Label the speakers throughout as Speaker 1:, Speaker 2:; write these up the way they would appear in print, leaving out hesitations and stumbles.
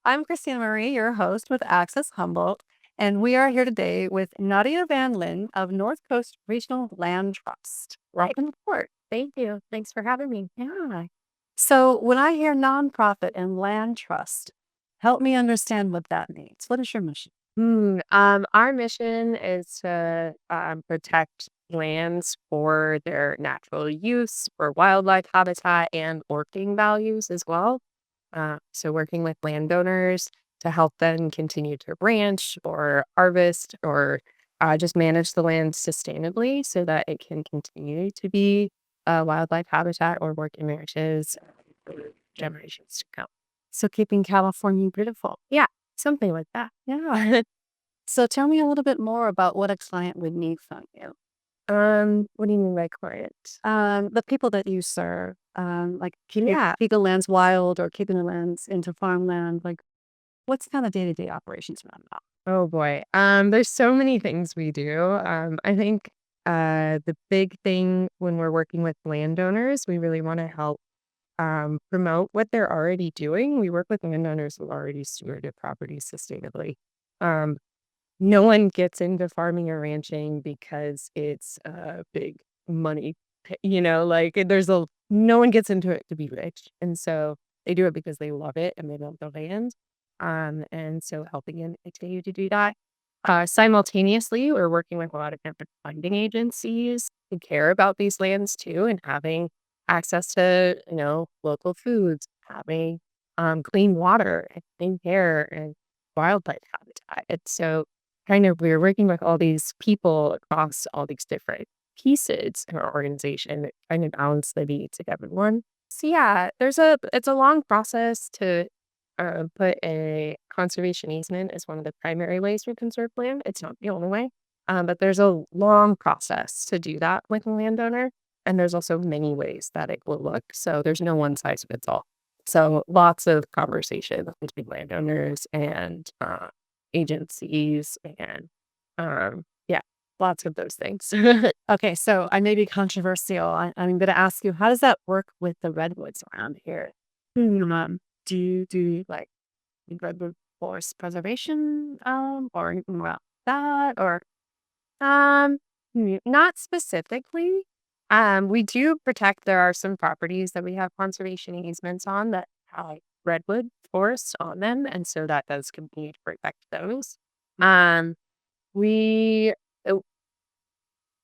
Speaker 1: I'm Christina Marie, your host with Access Humboldt, and we are here today with Nadia Van Lin of North Coast Regional Land Trust. Welcome to court.
Speaker 2: Thank you. Thanks for having me.
Speaker 1: Yeah. So when I hear nonprofit and land trust, help me understand what that means. What is your mission?
Speaker 2: Our mission is to protect lands for their natural use, for wildlife habitat, and working values as well. So working with landowners to help them continue to ranch or harvest or just manage the land sustainably so that it can continue to be wildlife habitat or working ranches for generations to come.
Speaker 1: So keeping California beautiful.
Speaker 2: Yeah, something like that.
Speaker 1: Yeah. So tell me a little bit more about what a client would need from you.
Speaker 2: What do you mean by client?
Speaker 1: The people that you serve, like
Speaker 2: Yeah.
Speaker 1: keeping lands wild or keeping the lands into farmland, like what's kind of day-to-day operations around that?
Speaker 2: Oh boy. There's so many things we do. I think the big thing when we're working with landowners, we really want to help promote what they're already doing. We work with landowners who already stewarded properties sustainably. Um, no one gets into farming or ranching because it's a big money, like no one gets into it to be rich. And so they do it because they love it and they love the land. And so helping them continue to do that. Simultaneously, we're working with a lot of different funding agencies who care about these lands too and having access to, local foods, having clean water and clean air and wildlife habitat. And so kind of we're working with all these people across all these different pieces in our organization that kind of balance the needs of everyone. So yeah, it's a long process to put a conservation easement as one of the primary ways we conserve land. It's not the only way, but there's a long process to do that with a landowner, and there's also many ways that it will look. So there's no one size fits all. So lots of conversation between landowners and agencies and yeah, lots of those things.
Speaker 1: Okay, so I may be controversial. I'm going to ask you, how does that work with the redwoods around here? Do you like redwood forest preservation, or anything about that, or
Speaker 2: Um, Not specifically. We do protect there are some properties that we have conservation easements on that have redwood forests on them, and so that does continue to protect those. Um, we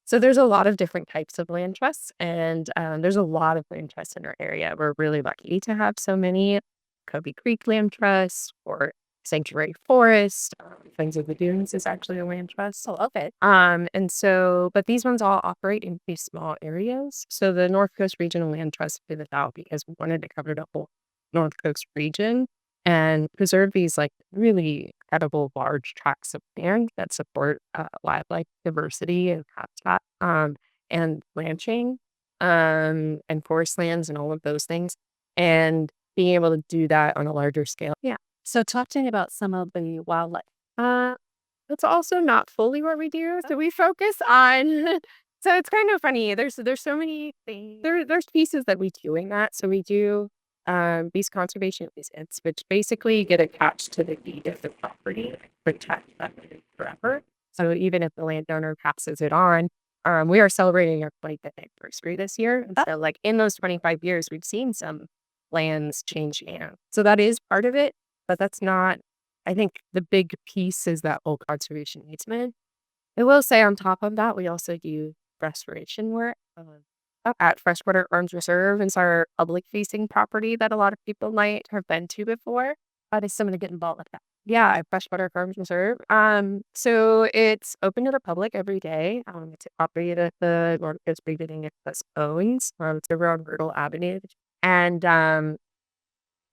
Speaker 2: So there's a lot of different types of land trusts, and there's a lot of land trusts in our area. We're really lucky to have so many. Kobe Creek Land Trust or Sanctuary Forest, Friends of the Dunes is actually a land trust.
Speaker 1: oh, okay.
Speaker 2: But these ones all operate in these small areas. So the North Coast Regional Land Trust did it out because we wanted to cover the whole North Coast region and preserve these like really incredible large tracts of land that support wildlife diversity and habitat and ranching and forest lands and all of those things. And being able to do that on a larger scale. Yeah.
Speaker 1: So talk to me about some of the wildlife.
Speaker 2: Uh, That's also not fully what we do. So we focus on so it's kind of funny. There's so many things. There's pieces that we do in that. So we do these conservation easements, which basically get attached to the deed of the property and protect that land forever. So even if the landowner passes it on, we are celebrating our 25th anniversary this year. And so like in those 25 years, we've seen some lands change hands. So that is part of it, but that's not I think the big piece is that whole conservation easement. I will say on top of that, we also do restoration work up at Freshwater Farms Reserve. It's our public facing property that a lot of people might have been to before.
Speaker 1: How does somebody get involved with that?
Speaker 2: Yeah, at Freshwater Farms Reserve. So it's open to the public every day. It's a property that the North Coast Region Express owns. It's over on Myrtle Avenue. And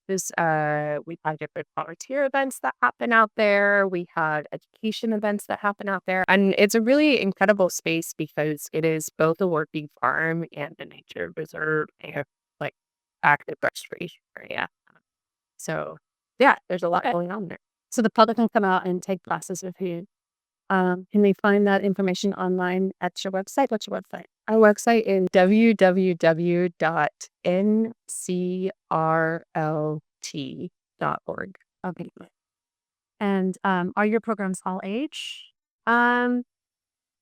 Speaker 2: we've had different volunteer events that happen out there. We had education events that happen out there. And it's a really incredible space because it is both a working farm and a nature reserve and like active restoration area. So yeah, there's a lot
Speaker 1: Okay.
Speaker 2: going on there.
Speaker 1: So the public can come out and take classes with you. Can they find that information online at your website? What's your website?
Speaker 2: Our website is www.ncrlt.org.
Speaker 1: Okay. And are your programs all age?
Speaker 2: Um,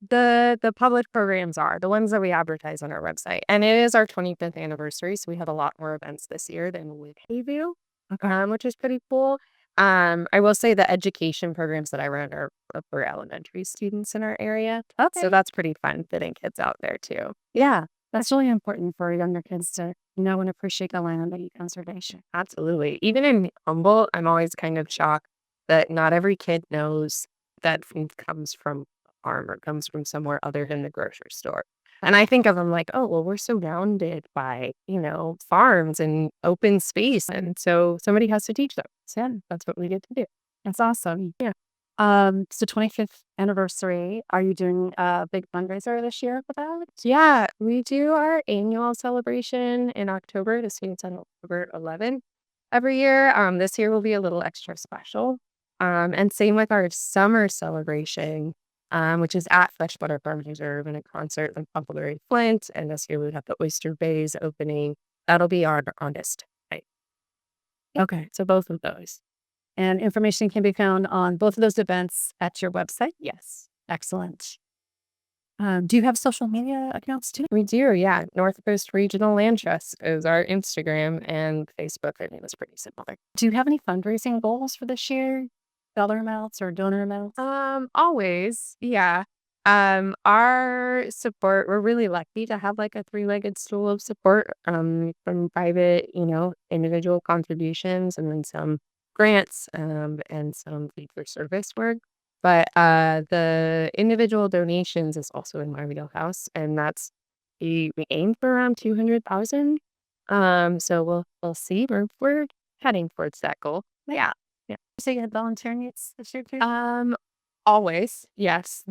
Speaker 2: the public programs are the ones that we advertise on our website, and it is our 25th anniversary, so we have a lot more events this year than we do,
Speaker 1: Okay.
Speaker 2: which is pretty cool. I will say the education programs that I run are for elementary students in our area, so
Speaker 1: Okay.
Speaker 2: that's pretty fun fitting kids out there too.
Speaker 1: Yeah. That's really important for younger kids to know and appreciate the land and conservation.
Speaker 2: Absolutely. Even in Humboldt, I'm always kind of shocked that not every kid knows that food comes from a farm or comes from somewhere other than the grocery store. And I think of them like, oh, well, we're surrounded by, farms and open space. And so somebody has to teach them. So yeah, that's what we get to do.
Speaker 1: That's awesome.
Speaker 2: Yeah.
Speaker 1: It's the 25th anniversary. Are you doing a big fundraiser this year for that?
Speaker 2: Yeah, we do our annual celebration in October. This year it's on October 11th every year. This year will be a little extra special. And same with our summer celebration, which is at Freshwater Farm Reserve and a concert with Huckleberry Flint. And this year we have the Oyster Bays opening. That'll be on August. Right.
Speaker 1: Okay.
Speaker 2: So both of those.
Speaker 1: And information can be found on both of those events at your website.
Speaker 2: Yes.
Speaker 1: Excellent. Do you have social media accounts too?
Speaker 2: We do, yeah. North Coast Regional Land Trust is our Instagram and Facebook. I think it's pretty similar.
Speaker 1: Do you have any fundraising goals for this year? Dollar amounts or donor amounts?
Speaker 2: Always, yeah. Our support, we're really lucky to have like a three-legged stool of support, from private, individual contributions and then some grants, and some fee for service work. But the individual donations is also in my wheelhouse, and we aim for around 200,000. So we'll see. We're heading towards that goal. But yeah. Yeah.
Speaker 1: So you had volunteer needs this year too?
Speaker 2: Um, Always, yes.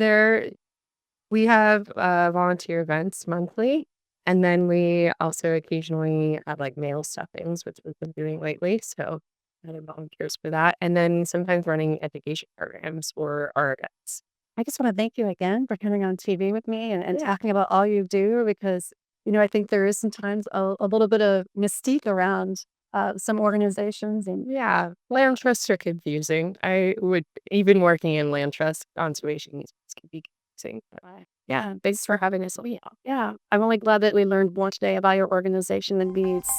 Speaker 2: We have volunteer events monthly, and then we also occasionally have like mail stuffings, which we've been doing lately. So I have volunteers for that, and then sometimes running education programs for our events.
Speaker 1: I just want to thank you again for coming on TV with me and
Speaker 2: Yeah.
Speaker 1: talking about all you do because, I think there is sometimes a little bit of mystique around some organizations. And
Speaker 2: Yeah, land trusts are confusing. I would even working in land trust conservation can be confusing. But yeah, thanks for having us.
Speaker 1: yeah, I'm only glad that we learned more today about your organization and needs.